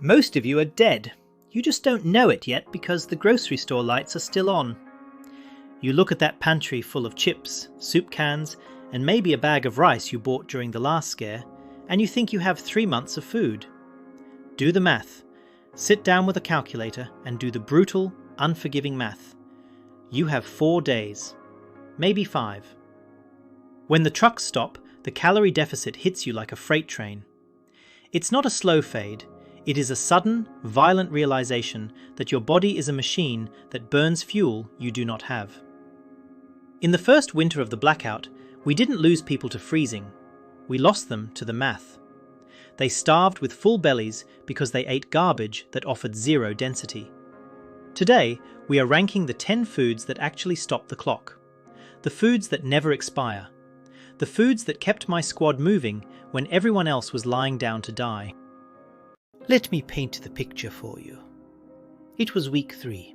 Most of you are dead. You just don't know it yet because the grocery store lights are still on. You look at that pantry full of chips, soup cans, and maybe a bag of rice you bought during the last scare, and you think you have 3 months of food. Do the math. Sit down with a calculator and do the brutal, unforgiving math. You have 4 days. Maybe 5. When the trucks stop, the calorie deficit hits you like a freight train. It's not a slow fade. It is a sudden, violent realization that your body is a machine that burns fuel you do not have. In the first winter of the blackout, we didn't lose people to freezing. We lost them to the math. They starved with full bellies because they ate garbage that offered 0 density. Today, we are ranking the 10 foods that actually stop the clock. The foods that never expire. The foods that kept my squad moving when everyone else was lying down to die. Let me paint the picture for you. It was week 3.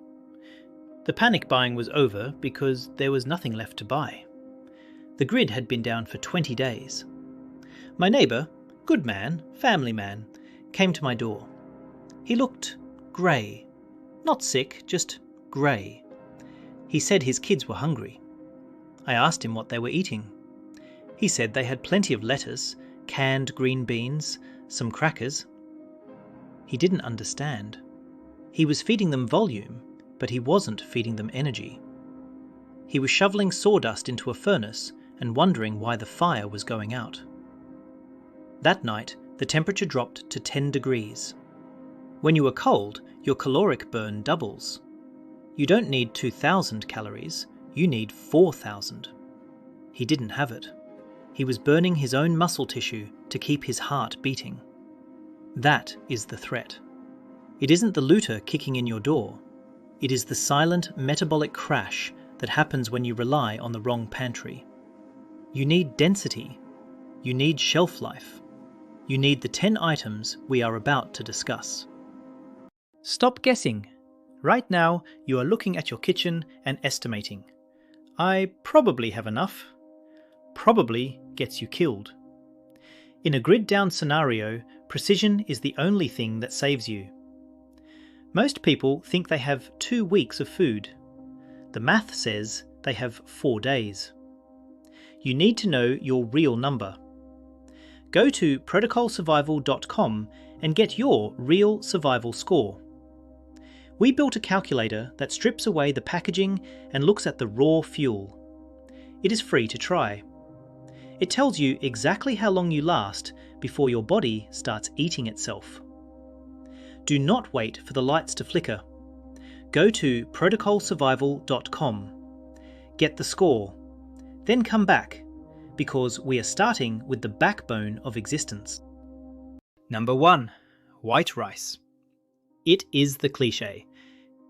The panic buying was over because there was nothing left to buy. The grid had been down for 20 days. My neighbour, good man, family man, came to my door. He looked grey. Not sick, just grey. He said his kids were hungry. I asked him what they were eating. He said they had plenty of lettuce, canned green beans, some crackers. He didn't understand. He was feeding them volume, but he wasn't feeding them energy. He was shoveling sawdust into a furnace and wondering why the fire was going out. That night, the temperature dropped to 10 degrees. When you are cold, your caloric burn doubles. You don't need 2,000 calories, you need 4,000. He didn't have it. He was burning his own muscle tissue to keep his heart beating. That is the threat. It isn't the looter kicking in your door. It is the silent metabolic crash that happens when you rely on the wrong pantry. You need density. You need shelf life. You need the 10 items we are about to discuss. Stop guessing. Right now, you are looking at your kitchen and estimating. I probably have enough. Probably gets you killed. In a grid-down scenario, precision is the only thing that saves you. Most people think they have 2 weeks of food. The math says they have 4 days. You need to know your real number. Go to protocolsurvival.com and get your real survival score. We built a calculator that strips away the packaging and looks at the raw fuel. It is free to try. It tells you exactly how long you last before your body starts eating itself. Do not wait for the lights to flicker. Go to protocolsurvival.com. Get the score. Then come back, because we are starting with the backbone of existence. Number 1. White rice. It is the cliché.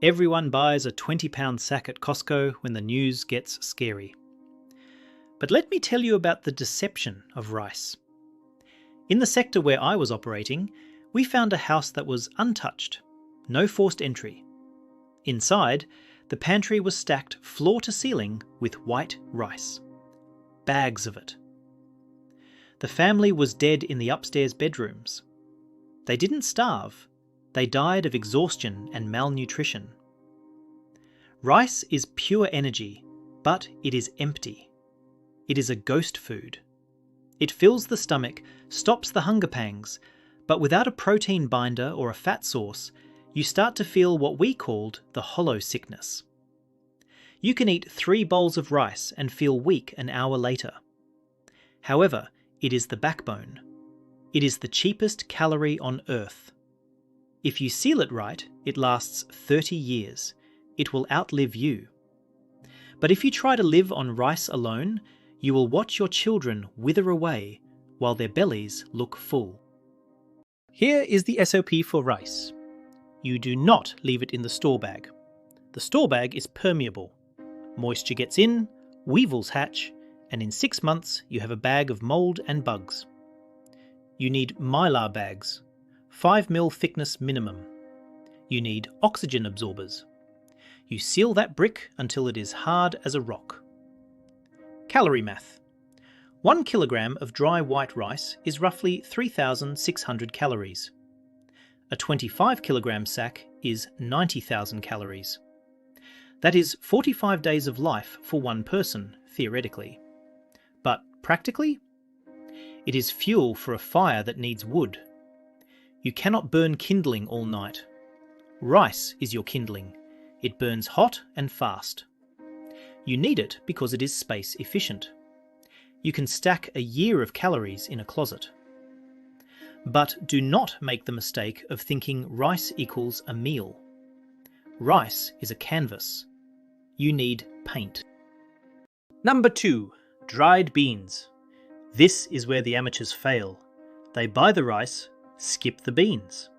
Everyone buys a 20-pound sack at Costco when the news gets scary. But let me tell you about the deception of rice. In the sector where I was operating, we found a house that was untouched, no forced entry. Inside, the pantry was stacked floor to ceiling with white rice. Bags of it. The family was dead in the upstairs bedrooms. They didn't starve. They died of exhaustion and malnutrition. Rice is pure energy, but it is empty. It is a ghost food. It fills the stomach, stops the hunger pangs, but without a protein binder or a fat source, you start to feel what we called the hollow sickness. You can eat 3 bowls of rice and feel weak an hour later. However, it is the backbone. It is the cheapest calorie on earth. If you seal it right, it lasts 30 years. It will outlive you. But if you try to live on rice alone, you will watch your children wither away while their bellies look full. Here is the SOP for rice. You do not leave it in the store bag. The store bag is permeable. Moisture gets in, weevils hatch, and in 6 months you have a bag of mould and bugs. You need mylar bags, 5 ml thickness minimum. You need oxygen absorbers. You seal that brick until it is hard as a rock. Calorie math. 1 kilogram of dry white rice is roughly 3,600 calories. A 25 kilogram sack is 90,000 calories. That is 45 days of life for one person, theoretically. But practically? It is fuel for a fire that needs wood. You cannot burn kindling all night. Rice is your kindling. It burns hot and fast. You need it because it is space efficient. You can stack a year of calories in a closet. But do not make the mistake of thinking rice equals a meal. Rice is a canvas. You need paint. Number 2. Dried beans. This is where the amateurs fail. They buy the rice, skip the beans.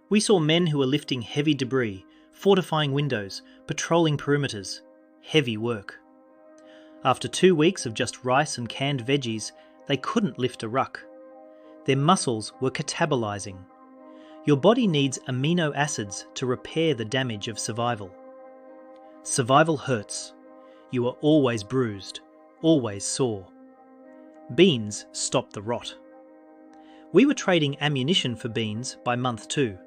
We saw men who were lifting heavy debris, fortifying windows, patrolling perimeters. Heavy work. After 2 weeks of just rice and canned veggies, they couldn't lift a ruck. Their muscles were catabolizing. Your body needs amino acids to repair the damage of survival. Survival hurts. You are always bruised, always sore. Beans stop the rot. We were trading ammunition for beans by month 2.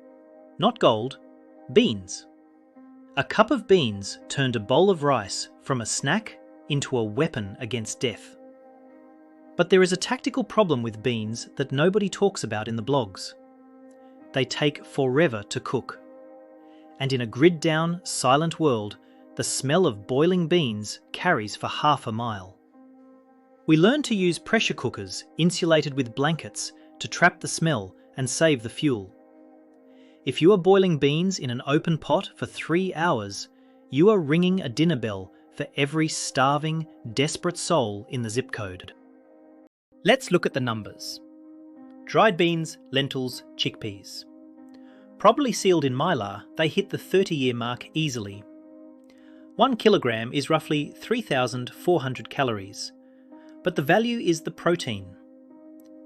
Not gold, beans. A cup of beans turned a bowl of rice from a snack into a weapon against death. But there is a tactical problem with beans that nobody talks about in the blogs. They take forever to cook. And in a grid-down, silent world, the smell of boiling beans carries for half a mile. We learned to use pressure cookers insulated with blankets to trap the smell and save the fuel. If you are boiling beans in an open pot for 3 hours, you are ringing a dinner bell for every starving, desperate soul in the zip code. Let's look at the numbers. Dried beans, lentils, chickpeas. Properly sealed in mylar, they hit the 30-year mark easily. 1 kilogram is roughly 3,400 calories, but the value is the protein.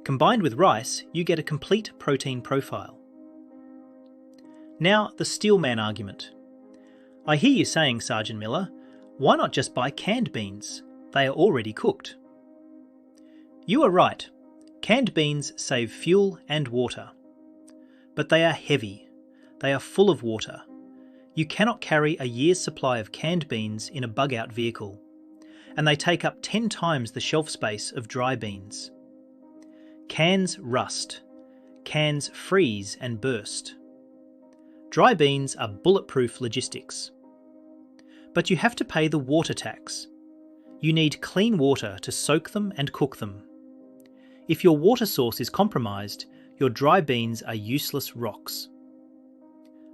Combined with rice, you get a complete protein profile. Now, the steelman argument. I hear you saying, Sergeant Miller, why not just buy canned beans? They are already cooked. You are right. Canned beans save fuel and water. But they are heavy. They are full of water. You cannot carry a year's supply of canned beans in a bug-out vehicle, and they take up 10 times the shelf space of dry beans. Cans rust. Cans freeze and burst. Dry beans are bulletproof logistics. But you have to pay the water tax. You need clean water to soak them and cook them. If your water source is compromised, your dry beans are useless rocks.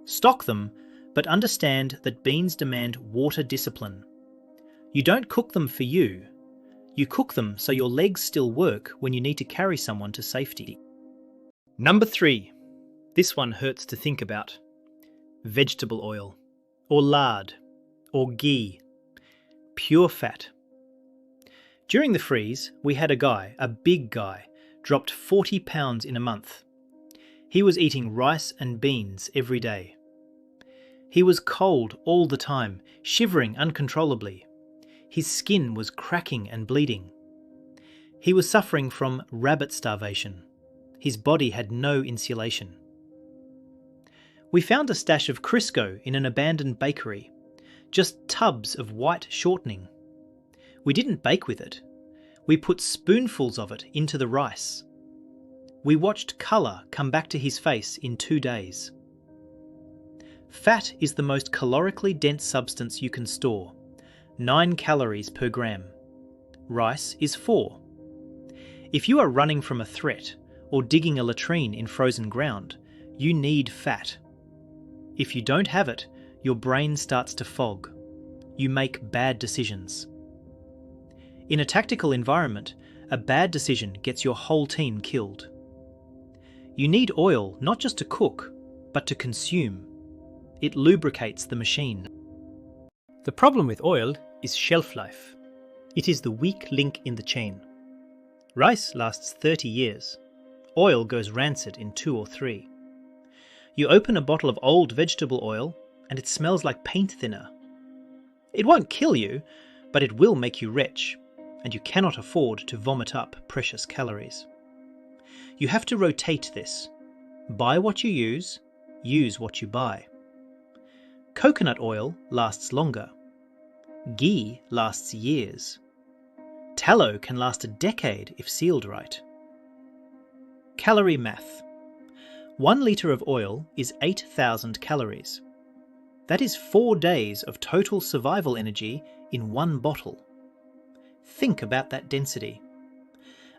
Stock them, but understand that beans demand water discipline. You don't cook them for you. You cook them so your legs still work when you need to carry someone to safety. Number 3. This one hurts to think about. Vegetable oil, or lard, or ghee. Pure fat. During the freeze, we had a big guy, dropped 40 pounds in a month. He was eating rice and beans every day. He was cold all the time, shivering uncontrollably. His skin was cracking and bleeding. He was suffering from rabbit starvation. His body had no insulation. We found a stash of Crisco in an abandoned bakery, just tubs of white shortening. We didn't bake with it. We put spoonfuls of it into the rice. We watched colour come back to his face in 2 days. Fat is the most calorically dense substance you can store, 9 calories per gram. Rice is 4. If you are running from a threat or digging a latrine in frozen ground, you need fat. If you don't have it, your brain starts to fog. You make bad decisions. In a tactical environment, a bad decision gets your whole team killed. You need oil not just to cook, but to consume. It lubricates the machine. The problem with oil is shelf life. It is the weak link in the chain. Rice lasts 30 years. Oil goes rancid in 2 or 3. You open a bottle of old vegetable oil and it smells like paint thinner. It won't kill you, but it will make you retch, and you cannot afford to vomit up precious calories. You have to rotate this. Buy what you use what you buy. Coconut oil lasts longer. Ghee lasts years. Tallow can last a decade if sealed right. Calorie math. 1 litre of oil is 8,000 calories. That is 4 days of total survival energy in one bottle. Think about that density.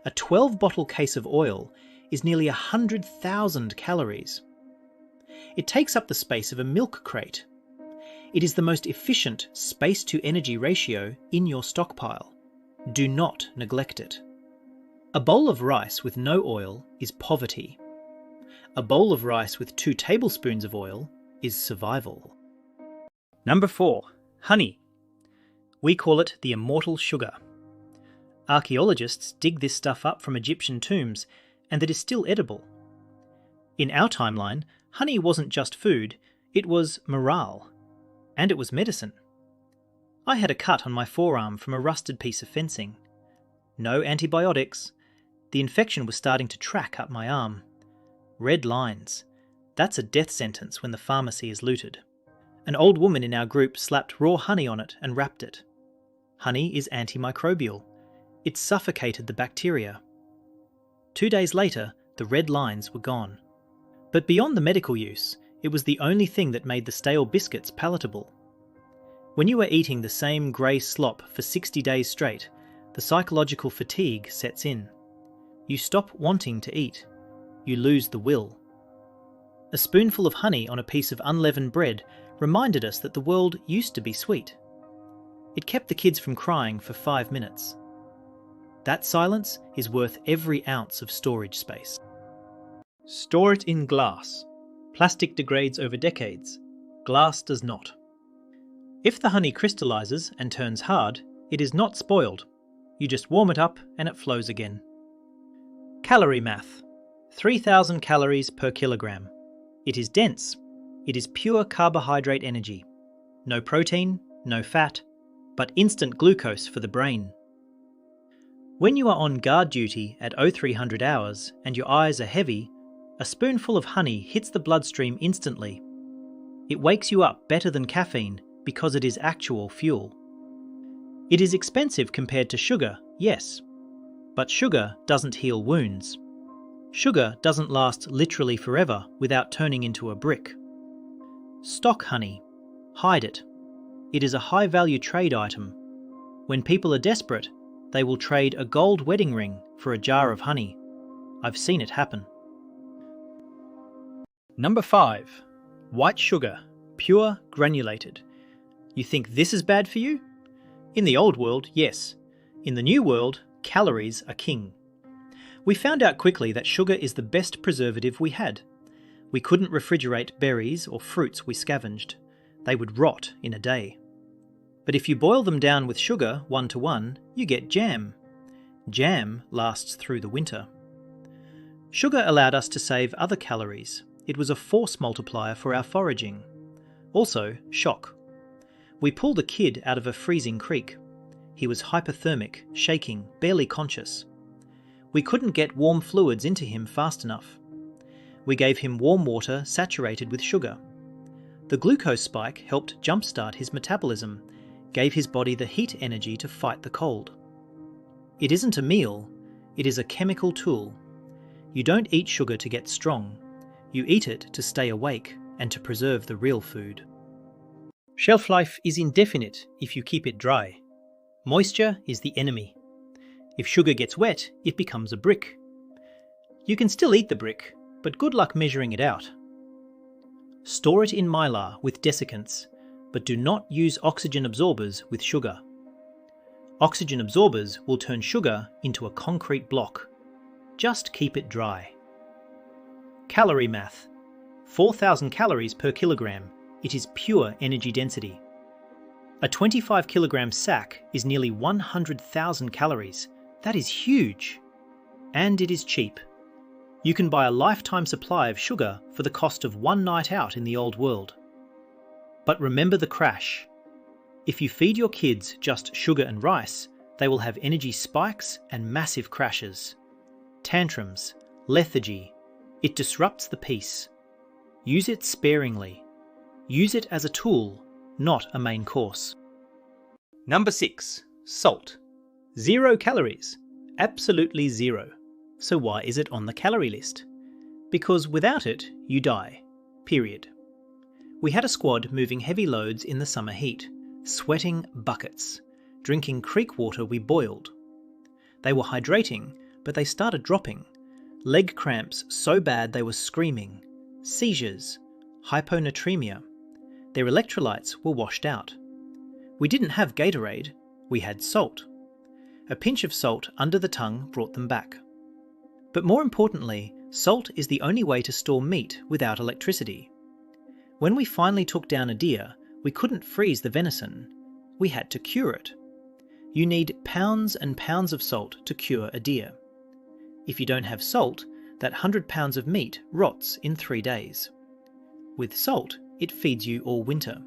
A 12-bottle case of oil is nearly 100,000 calories. It takes up the space of a milk crate. It is the most efficient space-to-energy ratio in your stockpile. Do not neglect it. A bowl of rice with no oil is poverty. A bowl of rice with 2 tablespoons of oil is survival. Number 4. Honey. We call it the immortal sugar. Archaeologists dig this stuff up from Egyptian tombs, and it is still edible. In our timeline, honey wasn't just food, it was morale. And it was medicine. I had a cut on my forearm from a rusted piece of fencing. No antibiotics. The infection was starting to track up my arm. Red lines. That's a death sentence when the pharmacy is looted. An old woman in our group slapped raw honey on it and wrapped it. Honey is antimicrobial. It suffocated the bacteria. 2 days later, the red lines were gone. But beyond the medical use, it was the only thing that made the stale biscuits palatable. When you are eating the same grey slop for 60 days straight, the psychological fatigue sets in. You stop wanting to eat. You lose the will. A spoonful of honey on a piece of unleavened bread reminded us that the world used to be sweet. It kept the kids from crying for 5 minutes. That silence is worth every ounce of storage space. Store it in glass. Plastic degrades over decades. Glass does not. If the honey crystallizes and turns hard, it is not spoiled. You just warm it up and it flows again. Calorie math. 3,000 calories per kilogram. It is dense. It is pure carbohydrate energy. No protein, no fat, but instant glucose for the brain. When you are on guard duty at 0300 hours and your eyes are heavy, a spoonful of honey hits the bloodstream instantly. It wakes you up better than caffeine because it is actual fuel. It is expensive compared to sugar, yes, but sugar doesn't heal wounds. Sugar doesn't last literally forever without turning into a brick. Stock honey. Hide it. It is a high-value trade item. When people are desperate, they will trade a gold wedding ring for a jar of honey. I've seen it happen. Number 5. White sugar. Pure granulated. You think this is bad for you? In the old world, yes. In the new world, calories are king. We found out quickly that sugar is the best preservative we had. We couldn't refrigerate berries or fruits we scavenged. They would rot in a day. But if you boil them down with sugar 1:1, you get jam. Jam lasts through the winter. Sugar allowed us to save other calories. It was a force multiplier for our foraging. Also, shock. We pulled a kid out of a freezing creek. He was hypothermic, shaking, barely conscious. We couldn't get warm fluids into him fast enough. We gave him warm water saturated with sugar. The glucose spike helped jumpstart his metabolism, gave his body the heat energy to fight the cold. It isn't a meal, it is a chemical tool. You don't eat sugar to get strong. You eat it to stay awake and to preserve the real food. Shelf life is indefinite if you keep it dry. Moisture is the enemy. If sugar gets wet, it becomes a brick. You can still eat the brick, but good luck measuring it out. Store it in mylar with desiccants, but do not use oxygen absorbers with sugar. Oxygen absorbers will turn sugar into a concrete block. Just keep it dry. Calorie math. 4,000 calories per kilogram. It is pure energy density. A 25 kilogram sack is nearly 100,000 calories. That is huge. And it is cheap. You can buy a lifetime supply of sugar for the cost of one night out in the old world. But remember the crash. If you feed your kids just sugar and rice, they will have energy spikes and massive crashes. Tantrums, lethargy, It disrupts the peace. Use it sparingly. Use it as a tool, not a main course. Number 6. Salt. 0 calories. Absolutely 0. So why is it on the calorie list? Because without it, you die. Period. We had a squad moving heavy loads in the summer heat, sweating buckets, drinking creek water we boiled. They were hydrating, but they started dropping. Leg cramps so bad they were screaming. Seizures. Hyponatremia. Their electrolytes were washed out. We didn't have Gatorade, we had salt. A pinch of salt under the tongue brought them back. But more importantly, salt is the only way to store meat without electricity. When we finally took down a deer, we couldn't freeze the venison. We had to cure it. You need pounds and pounds of salt to cure a deer. If you don't have salt, that 100 pounds of meat rots in 3 days. With salt, it feeds you all winter.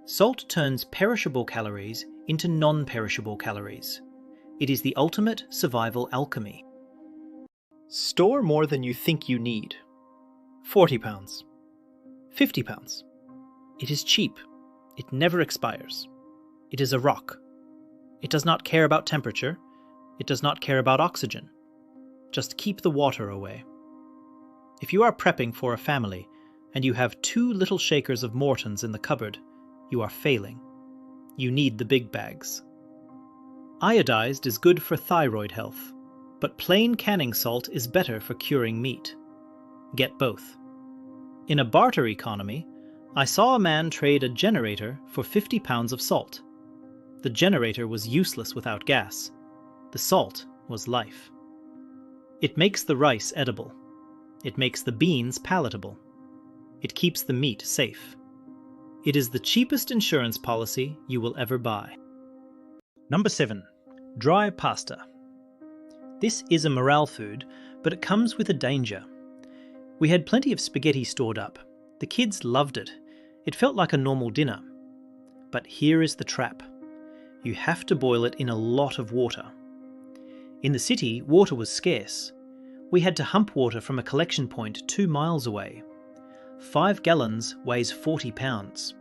Salt turns perishable calories into non-perishable calories. It is the ultimate survival alchemy. Store more than you think you need. 40 pounds. 50 pounds. It is cheap. It never expires. It is a rock. It does not care about temperature. It does not care about oxygen. Just keep the water away. If you are prepping for a family and you have 2 little shakers of Mortons in the cupboard, you are failing. You need the big bags. Iodized is good for thyroid health, but plain canning salt is better for curing meat. Get both. In a barter economy, I saw a man trade a generator for 50 pounds of salt. The generator was useless without gas. The salt was life. It makes the rice edible. It makes the beans palatable. It keeps the meat safe. It is the cheapest insurance policy you will ever buy. Number 7. Dry pasta. This is a morale food, but it comes with a danger. We had plenty of spaghetti stored up. The kids loved it. It felt like a normal dinner. But here is the trap. You have to boil it in a lot of water. In the city, water was scarce. We had to hump water from a collection point 2 miles away. 5 gallons weighs 40 pounds.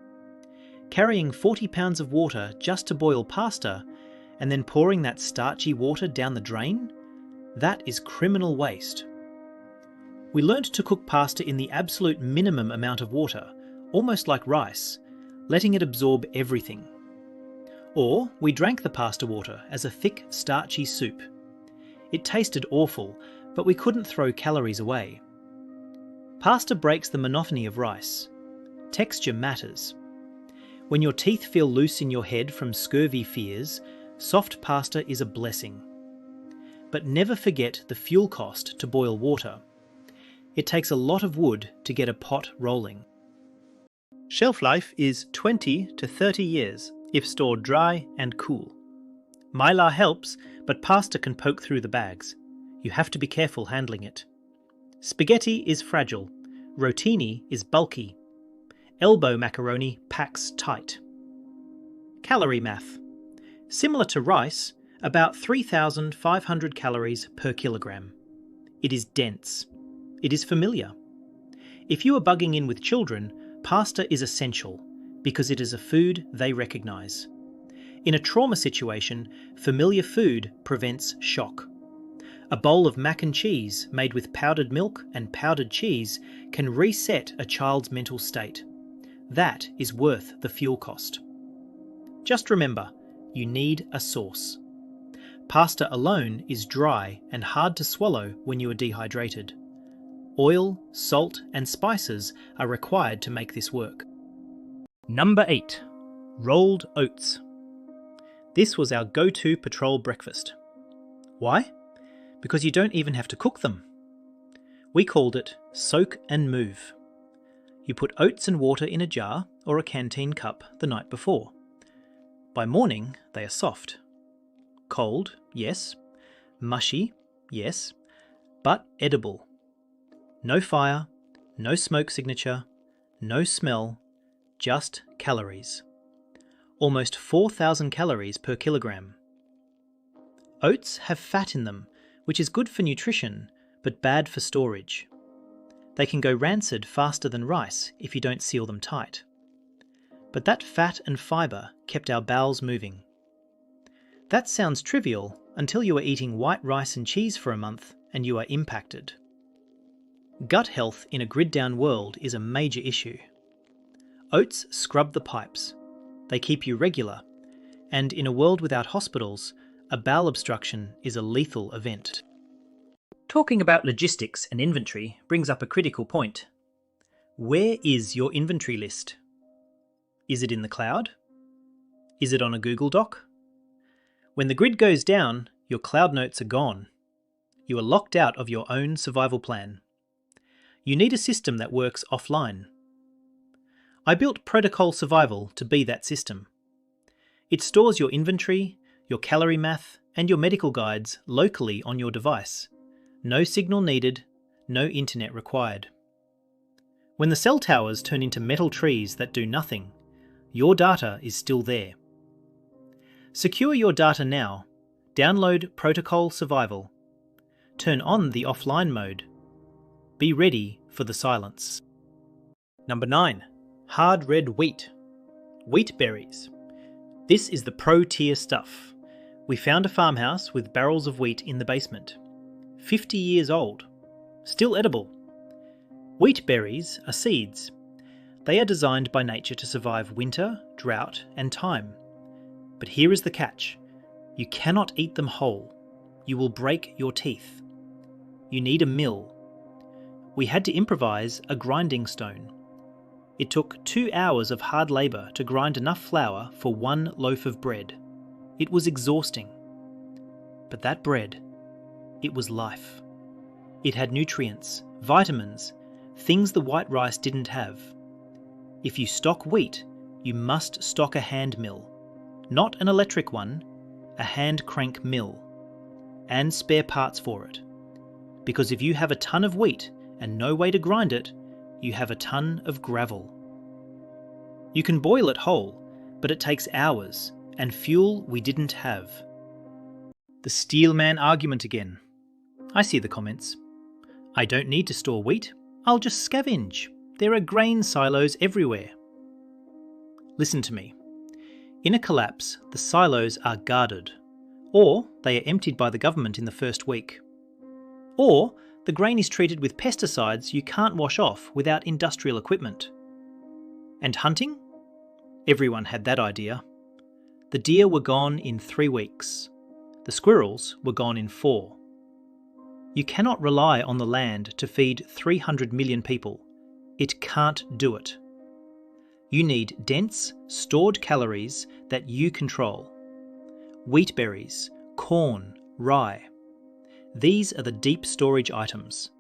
Carrying 40 pounds of water just to boil pasta and then pouring that starchy water down the drain? That is criminal waste. We learnt to cook pasta in the absolute minimum amount of water, almost like rice, letting it absorb everything. Or we drank the pasta water as a thick, starchy soup. It tasted awful, but we couldn't throw calories away. Pasta breaks the monotony of rice. Texture matters. When your teeth feel loose in your head from scurvy fears, soft pasta is a blessing. But never forget the fuel cost to boil water. It takes a lot of wood to get a pot rolling. Shelf life is 20 to 30 years if stored dry and cool. Mylar helps, but pasta can poke through the bags. You have to be careful handling it. Spaghetti is fragile. Rotini is bulky. Elbow macaroni packs tight. Calorie math. Similar to rice, about 3,500 calories per kilogram. It is dense. It is familiar. If you are bugging in with children, pasta is essential because it is a food they recognise. In a trauma situation, familiar food prevents shock. A bowl of mac and cheese made with powdered milk and powdered cheese can reset a child's mental state. That is worth the fuel cost. Just remember, you need a sauce. Pasta alone is dry and hard to swallow when you are dehydrated. Oil, salt, and spices are required to make this work. Number 8. Rolled oats. This was our go-to patrol breakfast. Why? Because you don't even have to cook them. We called it soak and move. You put oats and water in a jar or a canteen cup the night before. By morning, they are soft. Cold, yes. Mushy, yes. But edible. No fire, no smoke signature, no smell, just calories. Almost 4,000 calories per kilogram. Oats have fat in them, which is good for nutrition, but bad for storage. They can go rancid faster than rice if you don't seal them tight. But that fat and fibre kept our bowels moving. That sounds trivial until you are eating white rice and cheese for a month and you are impacted. Gut health in a grid-down world is a major issue. Oats scrub the pipes. They keep you regular, and in a world without hospitals, a bowel obstruction is a lethal event. Talking about logistics and inventory brings up a critical point. Where is your inventory list? Is it in the cloud? Is it on a Google Doc? When the grid goes down, your cloud notes are gone. You are locked out of your own survival plan. You need a system that works offline. I built Protocol Survival to be that system. It stores your inventory, your calorie math, and your medical guides locally on your device. No signal needed, no internet required. When the cell towers turn into metal trees that do nothing, your data is still there. Secure your data now. Download Protocol Survival. Turn on the offline mode. Be ready for the silence. Number 9. Hard red wheat. Wheat berries. This is the pro-tier stuff. We found a farmhouse with barrels of wheat in the basement. 50 years old. Still edible. Wheat berries are seeds. They are designed by nature to survive winter, drought, and time. But here is the catch. You cannot eat them whole. You will break your teeth. You need a mill. We had to improvise a grinding stone. It took 2 hours of hard labour to grind enough flour for 1 loaf of bread. It was exhausting. But that bread, it was life. It had nutrients, vitamins, things the white rice didn't have. If you stock wheat, you must stock a hand mill. Not an electric one, a hand crank mill. And spare parts for it. Because if you have a ton of wheat and no way to grind it, you have a ton of gravel. You can boil it whole, but it takes hours, and fuel we didn't have. The steelman argument again. I see the comments. I don't need to store wheat, I'll just scavenge. There are grain silos everywhere. Listen to me. In a collapse, the silos are guarded, or they are emptied by the government in the first week. Or the grain is treated with pesticides you can't wash off without industrial equipment. And hunting? Everyone had that idea. The deer were gone in 3 weeks. The squirrels were gone in 4. You cannot rely on the land to feed 300 million people. It can't do it. You need dense, stored calories that you control. Wheat berries, corn, rye. These are the deep storage items.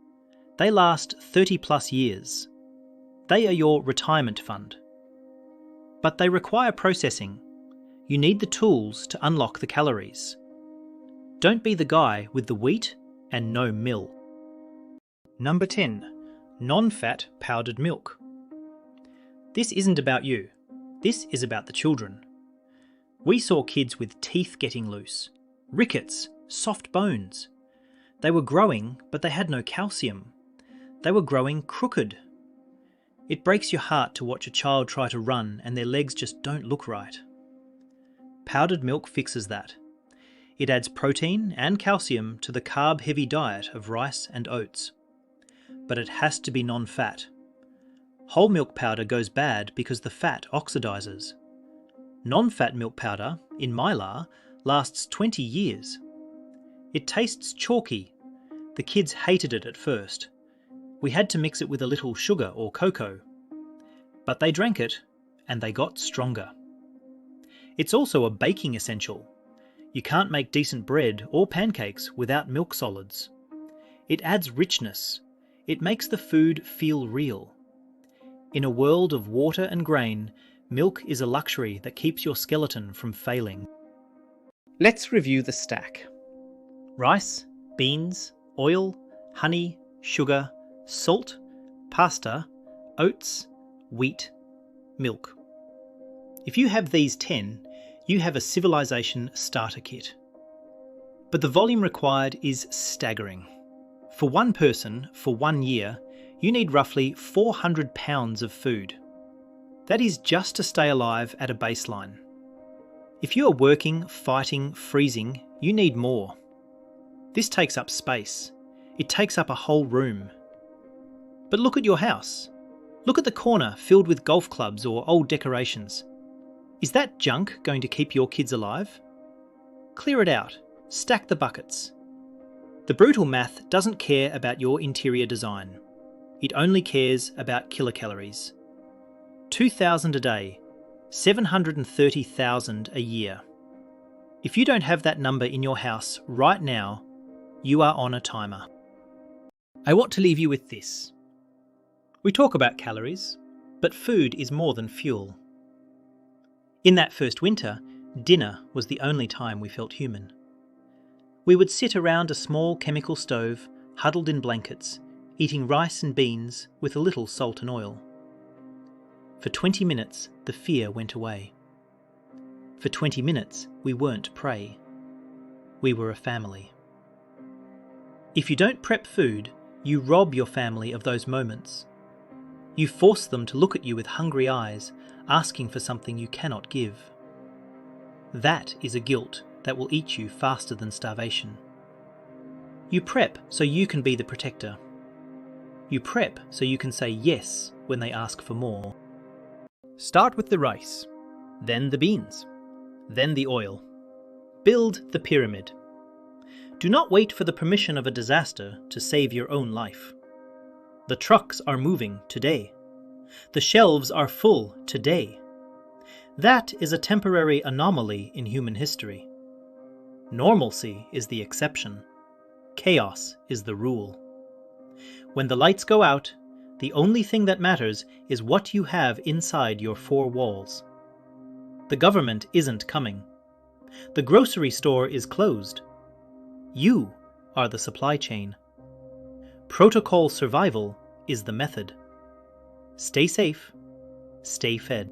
They last 30+ years. They are your retirement fund. But they require processing. You need the tools to unlock the calories. Don't be the guy with the wheat and no mill. Number 10. Non-fat powdered milk. This isn't about you. This is about the children. We saw kids with teeth getting loose, rickets, soft bones. They were growing, but they had no calcium. They were growing crooked. It breaks your heart to watch a child try to run and their legs just don't look right. Powdered milk fixes that. It adds protein and calcium to the carb-heavy diet of rice and oats. But it has to be non-fat. Whole milk powder goes bad because the fat oxidizes. Non-fat milk powder, in Mylar, lasts 20 years. It tastes chalky. The kids hated it at first. We had to mix it with a little sugar or cocoa. But they drank it, and they got stronger. It's also a baking essential. You can't make decent bread or pancakes without milk solids. It adds richness. It makes the food feel real. In a world of water and grain, milk is a luxury that keeps your skeleton from failing. Let's review the stack. Rice, beans, oil, honey, sugar, salt, pasta, oats, wheat, milk. If you have these 10, you have a civilization starter kit. But the volume required is staggering. For one person, for 1 year, you need roughly 400 pounds of food. That is just to stay alive at a baseline. If you are working, fighting, freezing, you need more. This takes up space. It takes up a whole room. But look at your house. Look at the corner filled with golf clubs or old decorations. Is that junk going to keep your kids alive? Clear it out. Stack the buckets. The brutal math doesn't care about your interior design. It only cares about kilocalories. 2,000 a day, 730,000 a year. If you don't have that number in your house right now, you are on a timer. I want to leave you with this. We talk about calories, but food is more than fuel. In that first winter, dinner was the only time we felt human. We would sit around a small chemical stove, huddled in blankets, eating rice and beans with a little salt and oil. For 20 minutes, the fear went away. For 20 minutes, we weren't prey. We were a family. If you don't prep food, you rob your family of those moments. You force them to look at you with hungry eyes, asking for something you cannot give. That is a guilt that will eat you faster than starvation. You prep so you can be the protector. You prep so you can say yes when they ask for more. Start with the rice, then the beans, then the oil. Build the pyramid. Do not wait for the permission of a disaster to save your own life. The trucks are moving today. The shelves are full today. That is a temporary anomaly in human history. Normalcy is the exception. Chaos is the rule. When the lights go out, the only thing that matters is what you have inside your four walls. The government isn't coming. The grocery store is closed. You are the supply chain. Protocol survival is the method. Stay safe, stay fed.